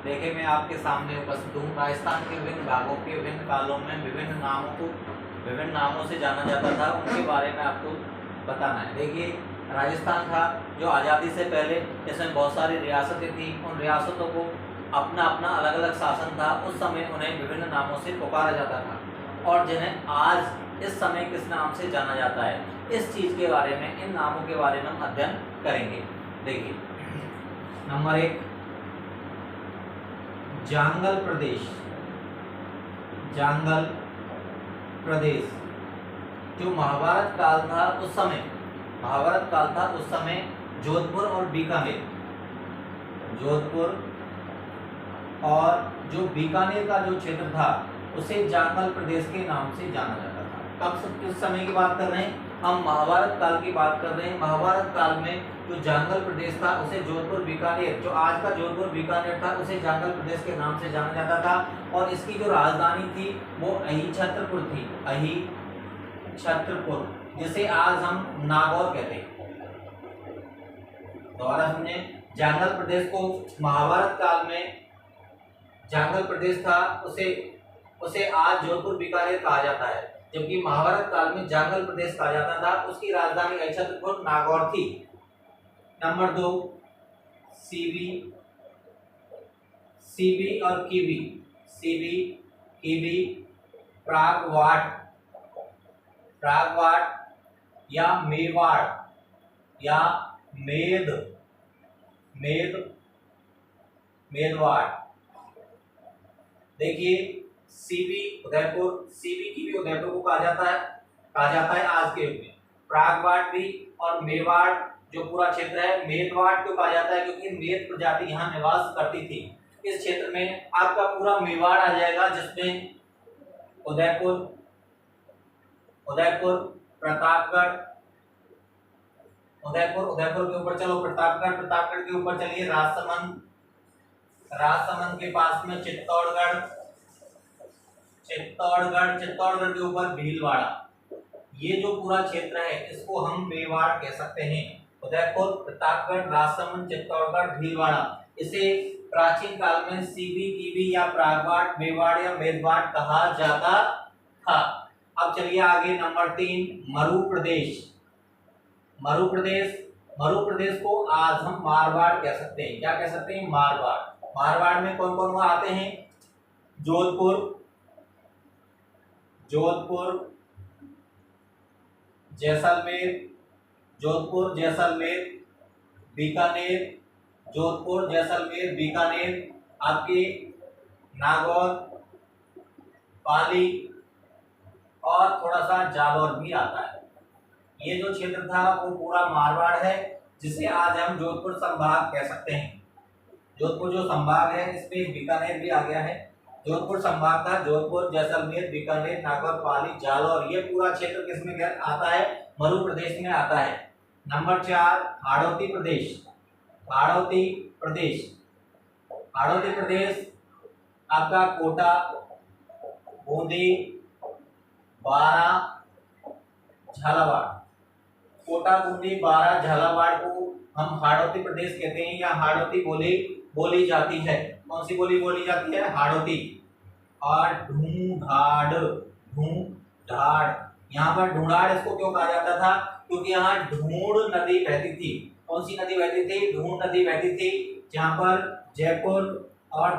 देखिए मैं आपके सामने उपस्थित हूँ। राजस्थान के विभिन्न भागों के विभिन्न कालों में विभिन्न नामों से जाना जाता था, उनके बारे में आपको बताना है। देखिए राजस्थान था जो आज़ादी से पहले, इसमें बहुत सारी रियासतें थी। उन रियासतों को अपना अपना अलग अलग शासन था। उस समय उन्हें विभिन्न नामों से पुकारा जाता था और जिन्हें आज इस समय किस नाम से जाना जाता है, इस चीज़ के बारे में, इन नामों के बारे में हम अध्ययन करेंगे। देखिए नंबर 1, जांगल प्रदेश। जांगल प्रदेश जो महाभारत काल था उस समय जोधपुर और बीकानेर, जो बीकानेर का जो क्षेत्र था उसे जांगल प्रदेश के नाम से जाना जाता था। कब किस समय की बात कर रहे हैं हम? महाभारत काल की बात कर रहे हैं। महाभारत काल में जो जांगल प्रदेश था उसे जोधपुर बीकानेर, जो आज का जोधपुर बीकानेर था, उसे जांगल प्रदेश के नाम से जाना जाता था। और इसकी जो राजधानी थी वो अहिछत्रपुर थी। अहिछत्रपुर, जिसे आज हम नागौर कहते हैं। दोबारा समझे, जांगल प्रदेश को महाभारत काल में जांगल प्रदेश था, उसे आज जोधपुर बीकानेर कहा जाता है, जबकि महाभारत काल में जांगल प्रदेश कहा जाता था। उसकी राजधानी अहिछत्रपुर नागौर थी। नंबर 2, सीबी और कीवी, प्रागवाट या मेवाड़ या मेदवाड़। देखिए सीबी कीवी उदयपुर को कहा जाता है आज के युग में। प्रागवाट भी और मेवाड़ जो पूरा क्षेत्र है, मेदवाड़ क्यों कहा जाता है? क्योंकि मेद प्रजाति यहाँ निवास करती थी। इस क्षेत्र में आपका पूरा मेवाड़ आ जाएगा, जिसमें उदयपुर, प्रतापगढ़, उदयपुर के ऊपर चलो प्रतापगढ़ के ऊपर चलिए राजसमंद के पास में चित्तौड़गढ़ के ऊपर भीलवाड़ा। ये जो पूरा क्षेत्र है इसको हम मेवाड़ कह सकते हैं। उदयपुर, प्रतापगढ़, राजसमंद, चित्तौड़गढ़, भीलवाड़ा, इसे प्राचीन काल में सीबी, कीवी या प्रागवाट, मेवाड़ या मेदवाड़ कहा जाता था। अब चलिए आगे नंबर 3, मरु प्रदेश को आज हम मारवाड़ कह सकते हैं। क्या कह सकते हैं? मारवाड़ में कौन कौन वहां आते हैं? जोधपुर, जैसलमेर, बीकानेर, आपके नागौर, पाली और थोड़ा सा जालौर भी आता है। ये जो क्षेत्र था वो पूरा मारवाड़ है, जिसे आज हम जोधपुर संभाग कह सकते हैं। जोधपुर जो संभाग है इसमें बीकानेर भी आ गया है। जोधपुर संभाग का जोधपुर, जैसलमेर, बीकानेर, नागौर, पाली, जालौर, ये पूरा क्षेत्र किसमें आता है? मरु प्रदेश में आता है। नंबर 4, हाड़ौती प्रदेश आपका कोटा, बूंदी, बारा, झालावाड़। कोटा, बूंदी, बारा, झालावाड़ को हम हाड़ौती प्रदेश कहते हैं या हाड़ौती बोली जाती है। कौन सी बोली बोली जाती है? हाड़ौती। और ढूंढाड़, यहाँ पर ढूंढाड़ इसको क्यों कहा जाता था? क्योंकि यहाँ ढूंढ नदी बहती थी। कौन सी नदी बहती थी? ढूंढ नदी बहती थी, जहाँ पर जयपुर और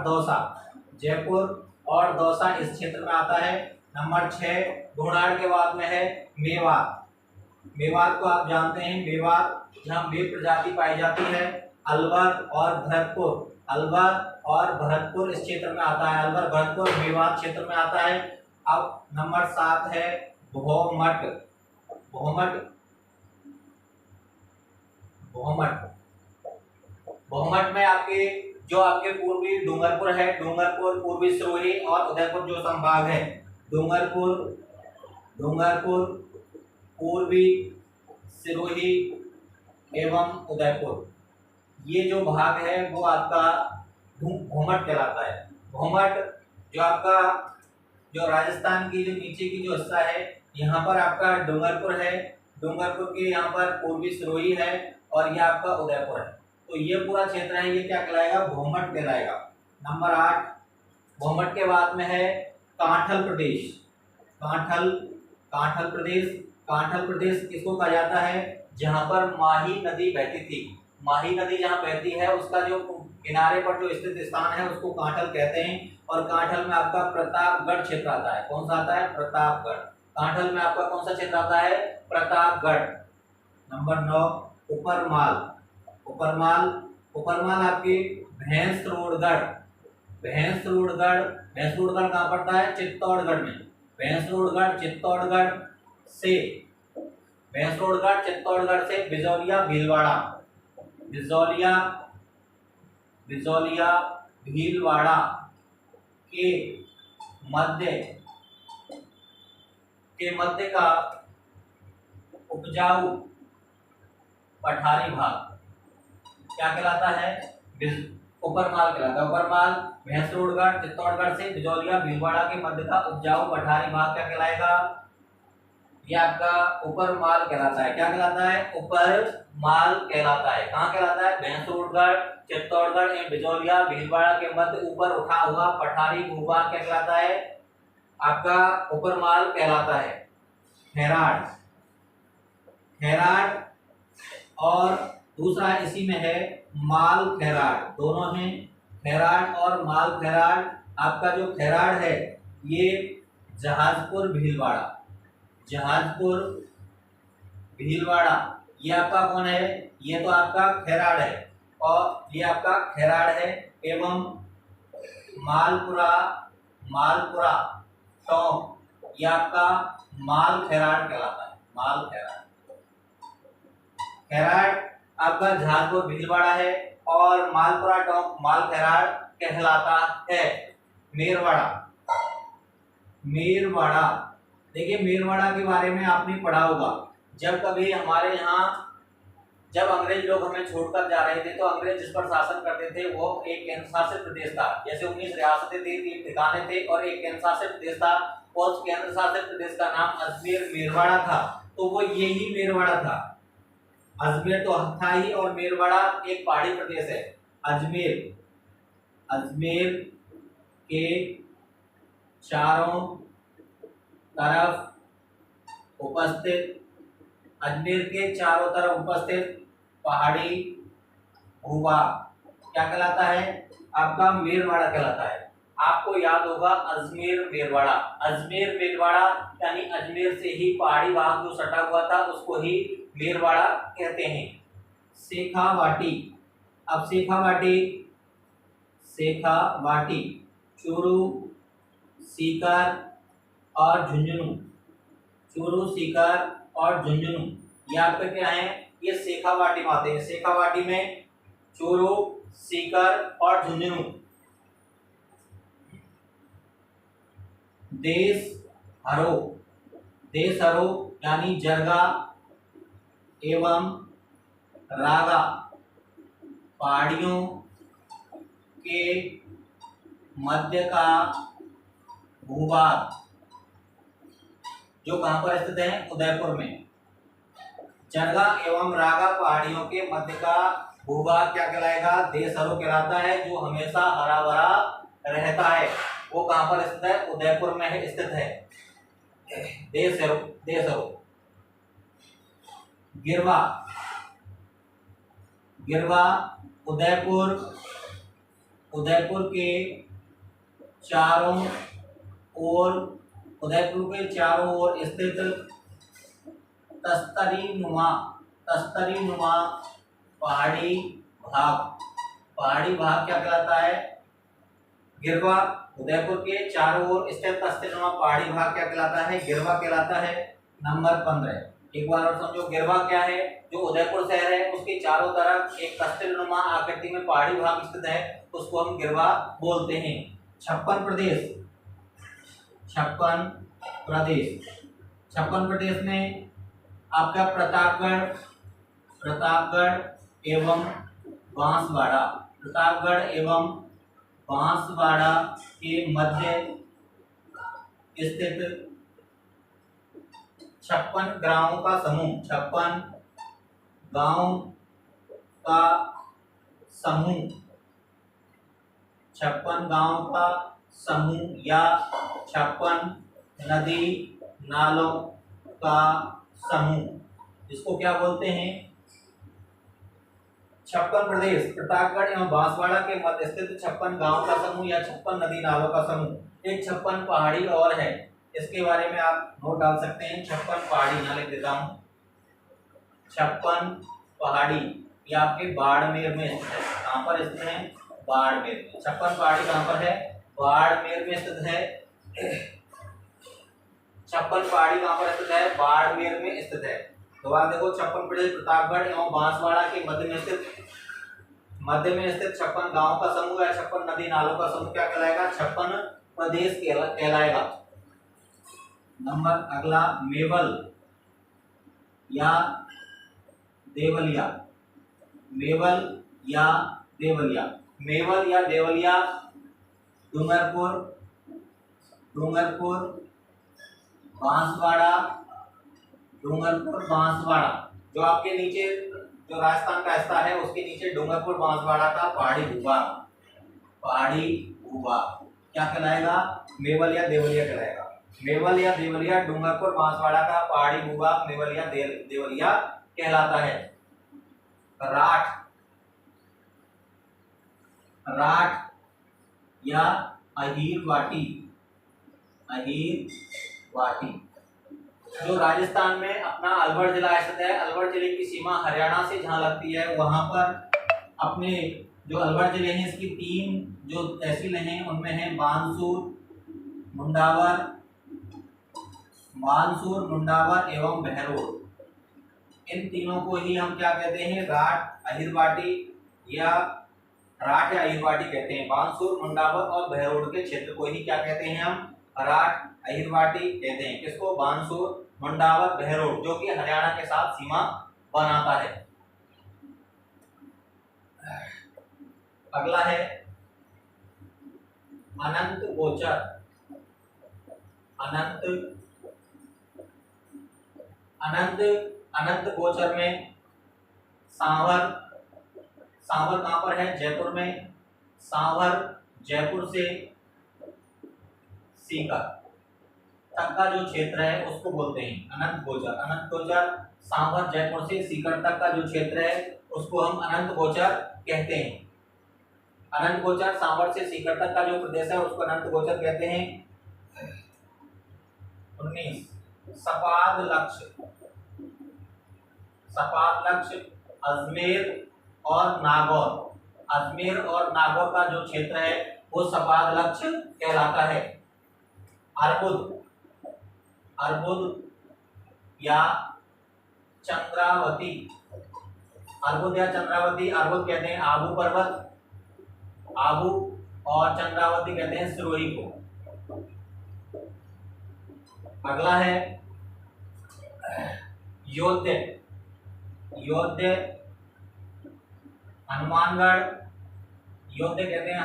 दौसा इस क्षेत्र में आता है। नंबर 6, ढूंढाड़ के बाद में है मेवात को आप जानते हैं। मेवात जहाँ मेव प्रजाति पाई जाती है। अलवर और भरतपुर इस क्षेत्र में आता है। अलवर, भरतपुर, मेवात क्षेत्र में आता है। अब नंबर 7 है भोमट में आपके पूर्वी डूंगरपुर है। डूंगरपुर, पूर्वी सिरोही और उदयपुर जो संभाग है। डूंगरपुर, पूर्वी सिरोही एवं उदयपुर, ये जो भाग है वो आपका भोमट कहलाता है। भोमट जो राजस्थान की जो नीचे की जो हिस्सा है, यहाँ पर आपका डूंगरपुर है। डूंगरपुर के यहाँ पर पूर्वी सिरोही है और ये आपका उदयपुर है। तो ये पूरा क्षेत्र है, ये क्या कहलाएगा? भोमट कहलाएगा। नंबर 8 घोमट के बाद में है कांठल प्रदेश। कांठल कांठल प्रदेश कांठल प्रदेश किसको कहा जाता है? जहां पर माही नदी बहती थी। माही नदी जहां बहती है उसका जो किनारे पर जो स्थित स्थान है उसको कांठल कहते हैं। और कांठल में आपका प्रतापगढ़ क्षेत्र आता है। कौन सा आता है? प्रतापगढ़। कांठल में आपका कौन सा क्षेत्र आता है? प्रतापगढ़। नंबर 9 उपरमाल। उपरमाल उपरमाल आपकी भैंसरोडगढ़। भैंसरोडगढ़ भैंसरोडगढ़ कहाँ पड़ता है? चित्तौड़गढ़ में। भैंसरोडगढ़ चित्तौड़गढ़ से भैंसरोडगढ़ चित्तौड़गढ़ से बिजौलिया भीलवाड़ा। बिजौलिया बिजौलिया भीलवाड़ा के मध्य का उपजाऊ पठारी भाग क्या कहलाता है? उपरमाल कहलाता है। उपरमाल भैंसरोडगढ़ चित्तौड़गढ़ से बिजौलिया भीलवाड़ा के मध्य का उपजाऊ पठारी भाग क्या कहलाएगा? ये आपका उपरमाल कहलाता है। क्या कहलाता है? उपरमाल कहलाता है। कहाँ कहलाता है? भैंसरोडगढ़ चित्तौड़गढ़ एवं बिजौलिया भीलवाड़ा के मध्य ऊपर उठा हुआ पठारी भूभाग क्या कहलाता है? आपका उपरमाल कहलाता है। खैराट खैराट और दूसरा इसी में है माल खैराट। दोनों हैं, खैराट और माल खैराट। आपका जो खैराट है ये जहाजपुर भीलवाड़ा। जहाजपुर भीलवाड़ा ये आपका कौन है? ये तो आपका खैराट है और ये आपका खैराट है। एवं मालपुरा मालपुरा टोंक ये आपका माल खैराट कहलाता है। माल खैराट खैराट आपका जहाजपुर भीलवाड़ा है और मालपुरा टोंक माल खैराट कहलाता है। मेरवाड़ा मेरवाड़ा देखिए, मेरवाड़ा के बारे में आपने पढ़ा होगा। जब कभी हमारे यहाँ जब अंग्रेज लोग हमें छोड़कर जा रहे थे तो अंग्रेज जिस पर शासन करते थे वो एक केंद्र शासित प्रदेश था। जैसे 19 रियासतें थी, 3 ठिकाने थे और एक केंद्र शासित प्रदेश था। और उस केंद्र शासित प्रदेश का नाम अजमेर मेरवाड़ा था। तो वो यही मेरवाड़ा था। अजमेर तो था ही और मेरवाड़ा एक पहाड़ी प्रदेश है। अजमेर अजमेर के चारों तरफ उपस्थित अजमेर के चारों तरफ उपस्थित पहाड़ी भूभाग क्या कहलाता है? आपका मेरवाड़ा कहलाता है। आपको याद होगा अजमेर मेरवाड़ा। अजमेर मेरवाड़ा यानी अजमेर से ही पहाड़ी भाग जो सटा हुआ था उसको ही मेरवाड़ा कहते हैं। शेखावाटी। अब शेखावाटी चूरू सीकर और झुंझुनू। चूरू सीकर और झुंझुनू ये आपके क्या है? ये शेखावाटी में आते हैं। शेखावाटी में चूरू सीकर और झुंझुनू। देशहरो यानी जरगा एवं रागा पहाड़ियों के मध्य का भूभाग जो कहां पर स्थित है? उदयपुर में। जरगा एवं रागा पहाड़ियों के मध्य का भूभाग क्या कहलाएगा? देशहरो कहलाता है। जो हमेशा हरा भरा रहता है वो कहां पर स्थित है? उदयपुर में स्थित है। देशहरो गिरवा उदयपुर के चारों ओर स्थित तस्तरी नुमा पहाड़ी भाग क्या कहलाता है? गिरवा उदयपुर के चारों ओर स्थित तस्तरीनुमा पहाड़ी भाग क्या कहलाता है? गिरवा कहलाता है। नंबर 15 एक बार और समझो, गिरवा क्या है? जो उदयपुर शहर है उसके चारों तरफ एक तस्तरीनुमा आकृति में पहाड़ी भाग स्थित है, उसको हम गिरवा बोलते हैं। 56 प्रदेश में आपका प्रतापगढ़ एवं बांसवाड़ा के मध्य स्थित 56 गांवों का समूह 56 गांव का समूह या 56 नदी नालों का समूह, इसको क्या बोलते हैं? 56 प्रदेश प्रतापगढ़ एवं बांसवाड़ा के मध्य स्थित 56 गांव का समूह या 56 नदी नालों का समूह। एक 56 पहाड़ी और है, इसके बारे में आप नोट डाल सकते हैं। 56 पहाड़ी यहाँ लिख देता हूँ। 56 पहाड़ी ये आपके बाड़मेर में स्थित है। कहाँ पर स्थित है? बाड़मेर में। 56 पहाड़ी कहाँ पर है? बाड़मेर में स्थित है। 56 पहाड़ी कहाँ पर स्थित है? बाड़मेर में स्थित है। दोबारा देखो, 56 प्रदेश प्रतापगढ़ एवं बांसवाड़ा के मध्य में स्थित 56 गांव का समूह या 56 नदी नालों का समूह क्या कहलाएगा? 56 प्रदेश कहलाएगा। नंबर अगला, मेवल या देवलिया। मेवल या देवलिया। मेवल या देवलिया डूंगरपुर बांसवाड़ा जो आपके नीचे जो राजस्थान का हिस्सा है उसके नीचे डूंगरपुर बांसवाड़ा का पहाड़ी भूभाग क्या कहलाएगा? मेवल या देवलिया कहलाएगा। मेवल या देवलिया डूंगरपुर बांसवाड़ा का पहाड़ी भूभाग मेवल या देवलिया कहलाता है। राठ या अहीरवाटी जो राजस्थान में अपना अलवर जिला स्थित है। अलवर जिले की सीमा हरियाणा से जहाँ लगती है वहां पर अपने जो अलवर जिले हैं इसकी 3 जो तहसीलें हैं उनमें है बानसूर, मुंडावर एवं बहरोड। इन तीनों को ही हम क्या कहते हैं? राठ या अहीरवाटी कहते हैं। बानसूर, मुंडावर और बहरोड के क्षेत्र को ही क्या कहते हैं? हम राठ अहीरवाटी कहते हैं। किसको? बानसूर, मुंडावर, बहरोड, जो कि हरियाणा के साथ सीमा बनाता है। अगला है अनंत गोचर में सांवर कहाँ पर है? जयपुर में। सांवर जयपुर से सीकर तक का जो क्षेत्र है उसको बोलते हैं अनंत गोचर। सांवर जयपुर से सीकर तक का जो क्षेत्र है उसको हम अनंत गोचर कहते हैं। अनंत गोचर सांवर से सीकर तक का जो प्रदेश है उसको अनंत गोचर कहते हैं। 19 सपाद लक्ष्य अजमेर और नागौर का जो क्षेत्र है वो सपाद लक्ष्य कहलाता है। अर्बुद या चंद्रावती। अर्बुद कहते हैं आबू पर्वत, और चंद्रावती कहते हैं सिरोही को। अगला है योध्य हनुमानगढ़। योध्य कहते हैं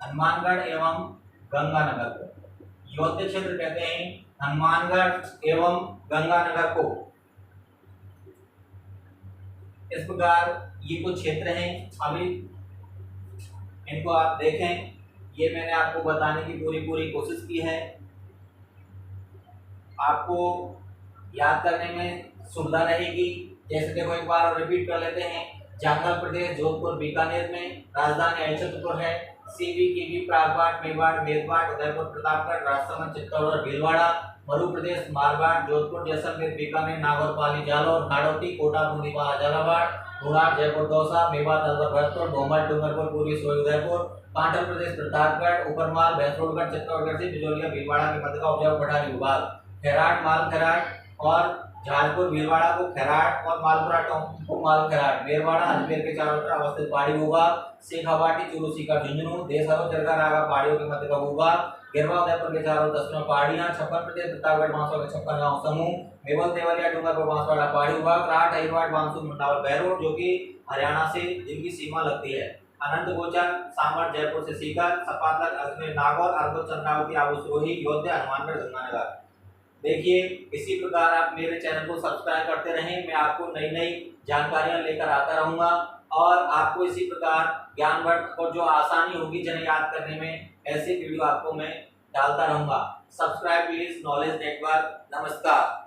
हनुमानगढ़ एवं गंगानगर को। योध्य क्षेत्र कहते हैं हनुमानगढ़ एवं गंगानगर को। इस प्रकार ये कुछ क्षेत्र हैं। अभी इनको आप देखें, ये मैंने आपको बताने की पूरी कोशिश की है। आपको याद करने में सुविधा रहेगी। जैसे देखो, एक बार रिपीट कर लेते हैं। जांगल प्रदेश जोधपुर बीकानेर में, राजधानी अलीचंद्रपुर है। सीवी केवी प्रागबाट मेवाड़ मेरवाड़ उदयपुर प्रतापगढ़ राजसमंद चित्तौड़गढ़ भीलवाड़ा। मध्य प्रदेश मारवाड़ जोधपुर जैसलमेर बीकानेर नागौर पाली जालौर हाड़ौती कोटा बूंदीवाड़ा झालावाड़ गुड़ार जयपुर दौसा मेवात अलवर भरतपुर भोमर डूंगरपुर पूर्वी सोई उदयपुर। पाटन प्रदेश प्रतापगढ़ ऊपरमाल भैंसरोडगढ़ चित्तौड़गढ़ से बिजौलिया भीलवाड़ा के मध्य का उपजाऊ पठारी विभाग। खैराट माल खैराट और झालपुर भीलवाड़ा को खैराट और मालपुरा को माल खैराट। मेरवाड़ा अजमेर के चारों तरफ अवस्थित पहाड़ी भूभाग। शेखावाटी चूरू सीकर झुंझुनू देसरो चरका रागा पहाड़ियों के मध्य का भूभाग। गिरवा उदयपुर के चारों दक्षिण पहाड़ियां। 56 प्रदेश प्रतापगढ़ बांसवाड़ा के 56 गांव समूह। मेवल देवलिया डूंगरपुर बांसवाड़ा पहाड़ी भूभाग। राठ अहीरवाट बानसूर मुंडावर बहरोड जो कि हरियाणा से जिनकी सीमा लगती है। अनंत गोचर सांवर जयपुर से सीकर। सपातक अजमेर नागौर अर्बुद चंद्रावती आबू सिरोही योध्या हनुमानगढ़ गंगानगर। देखिए, इसी प्रकार आप मेरे चैनल को सब्सक्राइब करते रहें। मैं आपको नई जानकारियां लेकर आता रहूंगा और आपको इसी प्रकार ज्ञानवर्धक और जो आसानी होगी जिन्हें याद करने में, ऐसी वीडियो आपको मैं डालता रहूंगा। Subscribe please knowledge network. नमस्कार।